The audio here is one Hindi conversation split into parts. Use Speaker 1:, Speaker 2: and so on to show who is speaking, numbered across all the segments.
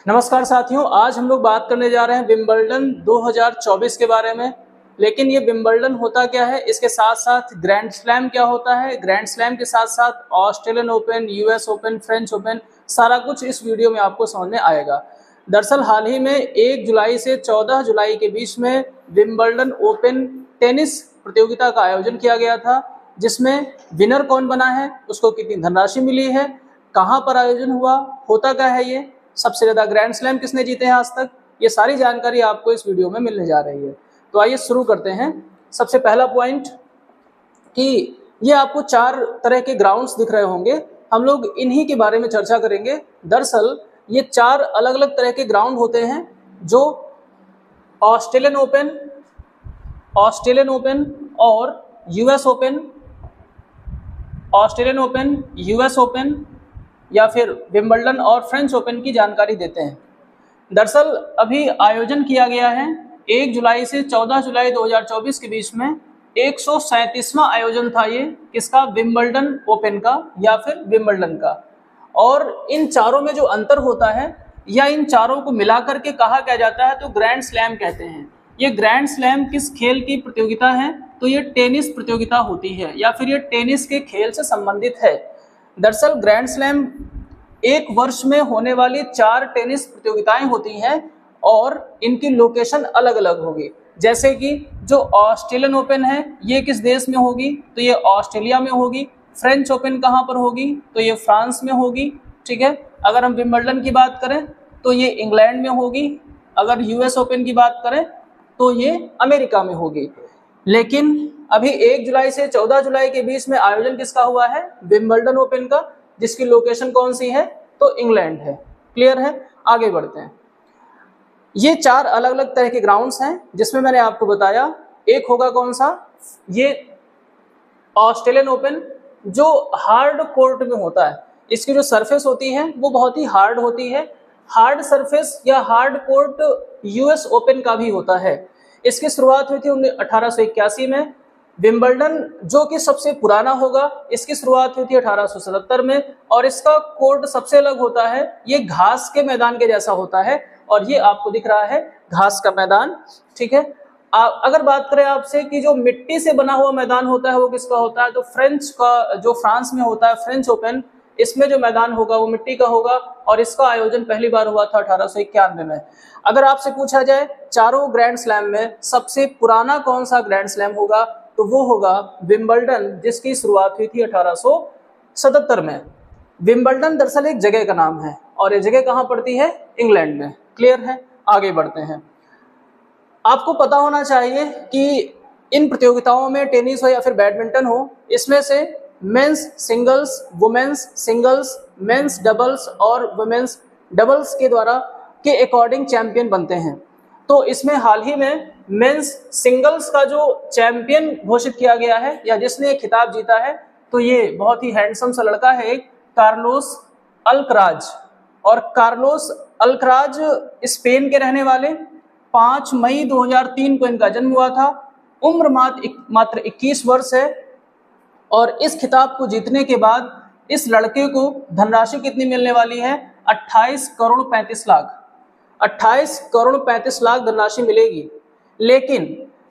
Speaker 1: नमस्कार साथियों, आज हम लोग बात करने जा रहे हैं विंबलडन 2024 के बारे में। लेकिन ये विंबलडन होता क्या है, इसके साथ साथ ग्रैंड स्लैम क्या होता है, ग्रैंड स्लैम के साथ साथ Australian open, US open, French open, सारा कुछ इस वीडियो में आपको समझ में आएगा। दरअसल हाल ही में 1 जुलाई से 14 जुलाई के बीच में विंबलडन ओपन टेनिस प्रतियोगिता का आयोजन किया गया था, जिसमें विनर कौन बना है, उसको कितनी धनराशि मिली है, कहाँ पर आयोजन हुआ, होता क्या है, ये सबसे ज़्यादा ग्रैंड स्लैम किसने जीते हैं आज तक, ये सारी जानकारी आपको इस वीडियो में मिलने जा रही है। तो आइए शुरू करते हैं। सबसे पहला पॉइंट कि ये आपको 4 तरह के ग्राउंड्स दिख रहे होंगे, हम लोग इन्हीं के बारे में चर्चा करेंगे। दरअसल ये 4 अलग अलग तरह के ग्राउंड होते हैं, जो ऑस्ट्रेलियन ओपन और US open, Australian open, US open या फिर विंबलडन और फ्रेंच ओपन की जानकारी देते हैं। दरअसल अभी आयोजन किया गया है 1 जुलाई से 14 जुलाई 2024 के बीच में 137वां आयोजन था ये, किसका, विंबलडन ओपन का या फिर विंबलडन का। और इन चारों में जो अंतर होता है या इन चारों को मिलाकर के कहा क्या जाता है, तो ग्रैंड स्लैम कहते हैं। ये ग्रैंड स्लैम किस खेल की प्रतियोगिता है, तो ये टेनिस प्रतियोगिता होती है या फिर ये टेनिस के खेल से संबंधित है। दरअसल ग्रैंड स्लैम एक वर्ष में होने वाली 4 टेनिस प्रतियोगिताएं होती हैं और इनकी लोकेशन अलग अलग होगी। जैसे कि जो ऑस्ट्रेलियन ओपन है ये किस देश में होगी, तो ये ऑस्ट्रेलिया में होगी। फ्रेंच ओपन कहाँ पर होगी, तो ये फ्रांस में होगी। ठीक है, अगर हम विंबलडन की बात करें तो ये इंग्लैंड में होगी। अगर यूएस ओपन की बात करें तो ये अमेरिका में होगी। लेकिन अभी 1 जुलाई से 14 जुलाई के बीच में आयोजन किसका हुआ है, विंबलडन ओपन का, जिसकी लोकेशन कौन सी है, तो इंग्लैंड है। क्लियर है, आगे बढ़ते हैं। ये 4 अलग अलग तरह के ग्राउंड्स हैं, जिसमें मैंने आपको बताया एक होगा कौन सा, ये ऑस्ट्रेलियन ओपन, जो हार्ड कोर्ट में होता है। इसकी जो सरफेस होती है वो बहुत ही हार्ड होती है। हार्ड सरफेस या हार्ड कोर्ट यूएस ओपन का भी होता है। इसकी शुरुआत हुई थी 1881 में। विंबलडन जो कि सबसे पुराना होगा, इसकी शुरुआत हुई थी 1877 में और इसका कोर्ट सबसे अलग होता है। ये घास के मैदान के जैसा होता है और ये आपको दिख रहा है घास का मैदान। ठीक है, अगर बात करें आपसे कि जो मिट्टी से बना हुआ मैदान होता है वो किसका होता है, तो फ्रेंच का, जो फ्रांस में होता है फ्रेंच ओपन, इसमें जो मैदान होगा वो मिट्टी का होगा और इसका आयोजन पहली बार हुआ था 1891 में। अगर आपसे पूछा जाए चारों ग्रैंड स्लैम में सबसे पुराना कौन सा ग्रैंड स्लैम होगा, तो वो होगा विंबलडन, जिसकी शुरुआत हुई थी 1877 में। विंबलडन दरअसल एक जगह का नाम है और ये जगह कहाँ पड़ती है, इंग्लैंड में। क्लियर है, आगे बढ़ते हैं। आपको पता होना चाहिए कि इन प्रतियोगिताओं में टेनिस हो या फिर बैडमिंटन हो, इसमें से men's singles, women's singles, men's doubles और वुमेन्स डबल्स के द्वारा के अकॉर्डिंग चैंपियन बनते हैं। तो इसमें हाल ही में मेंस सिंगल्स का जो चैंपियन घोषित किया गया है या जिसने खिताब जीता है, तो ये बहुत ही हैंडसम सा लड़का है, कार्लोस अल्कराज। और कार्लोस अल्कराज स्पेन के रहने वाले, 5 मई 2003 को इनका जन्म हुआ था। उम्र मात्र 21 वर्ष है और इस खिताब को जीतने के बाद इस लड़के को धनराशि कितनी मिलने वाली है, 28 करोड़ 35 लाख। 28 करोड़ 35 लाख धनराशि मिलेगी। लेकिन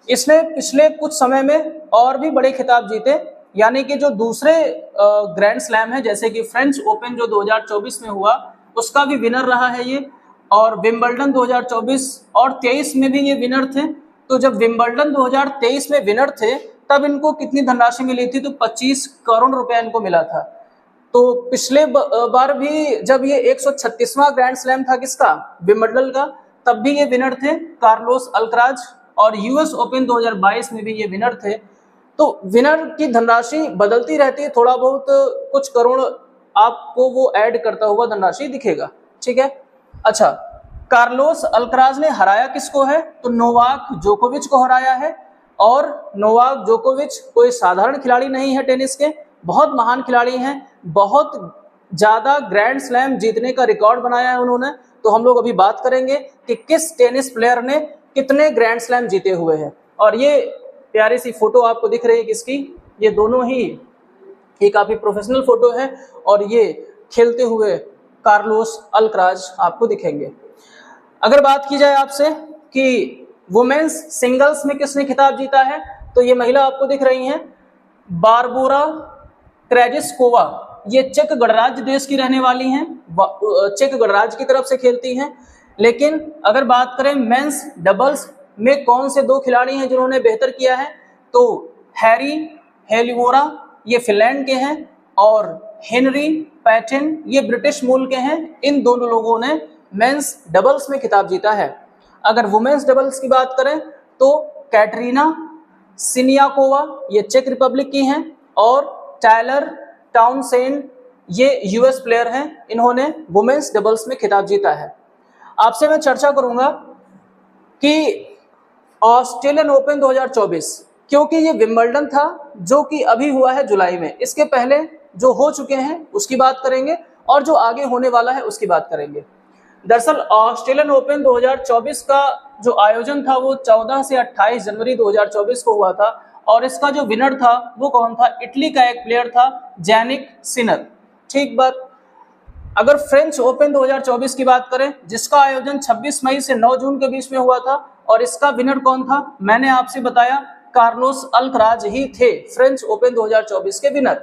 Speaker 1: इसने पिछले कुछ समय में और भी बड़े खिताब जीते, यानी कि जो दूसरे ग्रैंड स्लैम है, जैसे कि फ्रेंच ओपन जो 2024 में हुआ, उसका भी विनर रहा है ये, और विंबलडन 2024 और 23 में भी ये विनर थे। तो जब विंबलडन 2023 में विनर थे तब इनको कितनी धनराशि मिली थी, तो 25 करोड़ रुपया इनको मिला था। तो पिछले बार भी जब ये 136वां ग्रैंड स्लैम था किसका, विंबलडन का, तब भी ये विनर थे कार्लोस अल्कराज, और यूएस ओपन 2022 में भी ये विनर थे। तो विनर की धनराशि बदलती रहती है, थोड़ा बहुत कुछ करोड़ आपको वो ऐड करता हुआ धनराशि दिखेगा। ठीक है, अच्छा, कार्लोस अल्कराज ने हराया किसको है, तो नोवाक जोकोविच को हराया है। और नोवाक जोकोविच कोई साधारण खिलाड़ी नहीं है, टेनिस के बहुत महान खिलाड़ी हैं, बहुत ज़्यादा ग्रैंड स्लैम जीतने का रिकॉर्ड बनाया है उन्होंने। तो हम लोग अभी बात करेंगे कि किस टेनिस प्लेयर ने कितने ग्रैंड स्लैम जीते हुए हैं। और ये प्यारी सी फोटो आपको दिख रही है किसकी, ये दोनों ही ये काफ़ी प्रोफेशनल फोटो है और ये खेलते हुए कार्लोस अल्कराज आपको दिखेंगे। अगर बात की जाए आपसे कि वुमेन्स सिंगल्स में किसने खिताब जीता है, तो ये महिला आपको दिख रही हैं, बारबोरा क्रेजिस्कोवा। ये चेक गणराज्य देश की रहने वाली हैं, चेक गणराज्य की तरफ से खेलती हैं। लेकिन अगर बात करें मेंस डबल्स में कौन से दो खिलाड़ी हैं जिन्होंने बेहतर किया है, तो हैरी हेलिवोरा ये फिनलैंड के हैं और हेनरी पैटिन ये ब्रिटिश मूल के हैं। इन दोनों लोगों ने मेंस डबल्स में खिताब जीता है। अगर वुमेन्स डबल्स की बात करें तो कैटरीना सिनियाकोवा ये चेक रिपब्लिक की हैं और टायलर टाउनसेंड ये यूएस प्लेयर हैं, इन्होंने वुमेन्स डबल्स में खिताब जीता है। आपसे मैं चर्चा करूंगा कि ऑस्ट्रेलियन ओपन 2024, क्योंकि ये विंबलडन था जो कि अभी हुआ है जुलाई में, इसके पहले जो हो चुके हैं उसकी बात करेंगे और जो आगे होने वाला है उसकी बात करेंगे। दरअसल ऑस्ट्रेलियन ओपन 2024 का जो आयोजन था वो 14 से 28 जनवरी 2024 को हुआ था और इसका जो विनर था वो कौन था, इटली का एक प्लेयर था जैनिक सिनर। ठीक बात। अगर फ्रेंच ओपन 2024 की बात करें जिसका आयोजन 26 मई से 9 जून के बीच में हुआ था और इसका विनर कौन था, मैंने आपसे बताया कार्लोस अल्कराज ही थे फ्रेंच ओपन 2024 के विनर,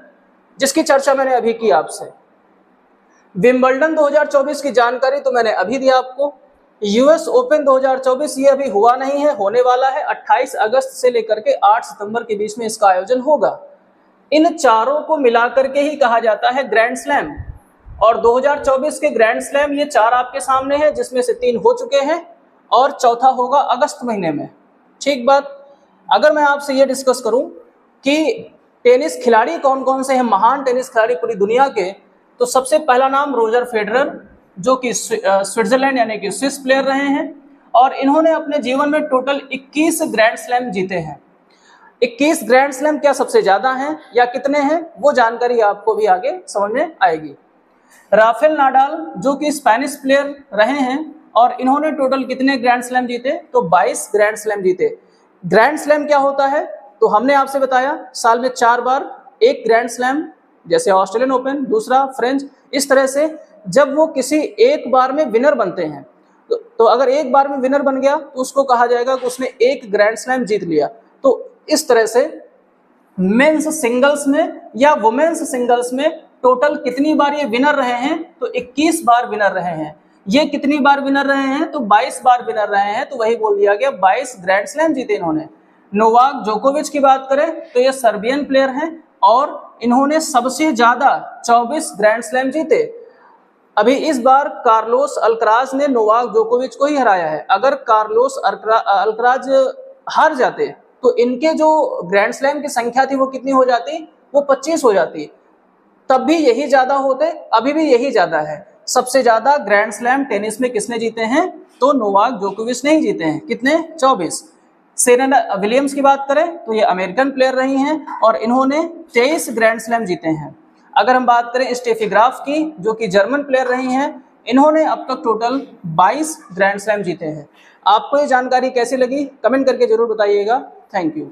Speaker 1: जिसकी चर्चा मैंने अभी की आपसे। विंबलडन 2024 की जानकारी तो मैंने अभी दी आपको। यूएस ओपन 2024 ये अभी हुआ नहीं है, होने वाला है 28 अगस्त से लेकर के 8 सितंबर के बीच में इसका आयोजन होगा। इन चारों को मिलाकर के ही कहा जाता है ग्रैंड स्लैम और 2024 के ग्रैंड स्लैम ये 4 आपके सामने हैं, जिसमें से 3 हो चुके हैं और चौथा होगा अगस्त महीने में। ठीक बात। अगर मैं आपसे ये डिस्कस करूं कि टेनिस खिलाड़ी कौन कौन से हैं, महान टेनिस खिलाड़ी पूरी दुनिया के, तो सबसे पहला नाम रोजर फेडरर जो कि स्विट्जरलैंड यानी कि स्विस प्लेयर रहे हैं और इन्होंने अपने जीवन में टोटल 21 ग्रैंड स्लैम जीते हैं। 21 ग्रैंड स्लैम क्या सबसे ज्यादा हैं या कितने हैं, वो जानकारी आपको भी आगे समझ में आएगी। राफेल नाडाल जो कि स्पेनिश प्लेयर रहे हैं और इन्होंने टोटल कितने ग्रैंड स्लैम जीते, तो 22 ग्रैंड स्लैम जीते। ग्रैंड स्लैम क्या होता है, तो हमने आपसे बताया साल में 4 बार एक ग्रैंड स्लैम, जैसे ऑस्ट्रेलियन ओपन, दूसरा फ्रेंच, इस तरह से जब वो किसी एक बार में विनर बनते हैं तो अगर एक बार में विनर बन गया तो उसको कहा जाएगा कि उसने एक ग्रैंड स्लैम जीत लिया। तो इस तरह से मेंस सिंगल्स में या वुमेन्स सिंगल्स में टोटल कितनी बार ये विनर रहे हैं, तो 21 बार विनर रहे हैं। ये कितनी बार विनर रहे हैं, तो 22 बार विनर रहे हैं, तो वही बोल दिया गया 22 ग्रैंड स्लैम जीते इन्होंने। नोवाक जोकोविच की बात करें तो ये सर्बियन प्लेयर हैं और इन्होंने सबसे ज्यादा 24 ग्रैंड स्लैम जीते। अभी इस बार कार्लोस अल्कराज ने नोवाक जोकोविच को ही हराया है। अगर कार्लोस अल्कराज हार जाते तो इनके जो ग्रैंड स्लैम की संख्या थी वो कितनी हो जाती, वो 25 हो जाती। तब भी यही ज्यादा होते, अभी भी यही ज्यादा है। सबसे ज्यादा ग्रैंड स्लैम टेनिस में किसने जीते हैं, तो नोवाक जोकोविच ने ही जीते हैं। कितने, 24। सेरेना विलियम्स की बात करें तो ये अमेरिकन प्लेयर रही हैं और इन्होंने 23 ग्रैंड स्लैम जीते हैं। अगर हम बात करें स्टेफी ग्राफ की जो कि जर्मन प्लेयर रही हैं, इन्होंने अब तक टोटल 22 ग्रैंड स्लैम जीते हैं। आपको ये जानकारी कैसी लगी कमेंट करके जरूर बताइएगा। Thank you.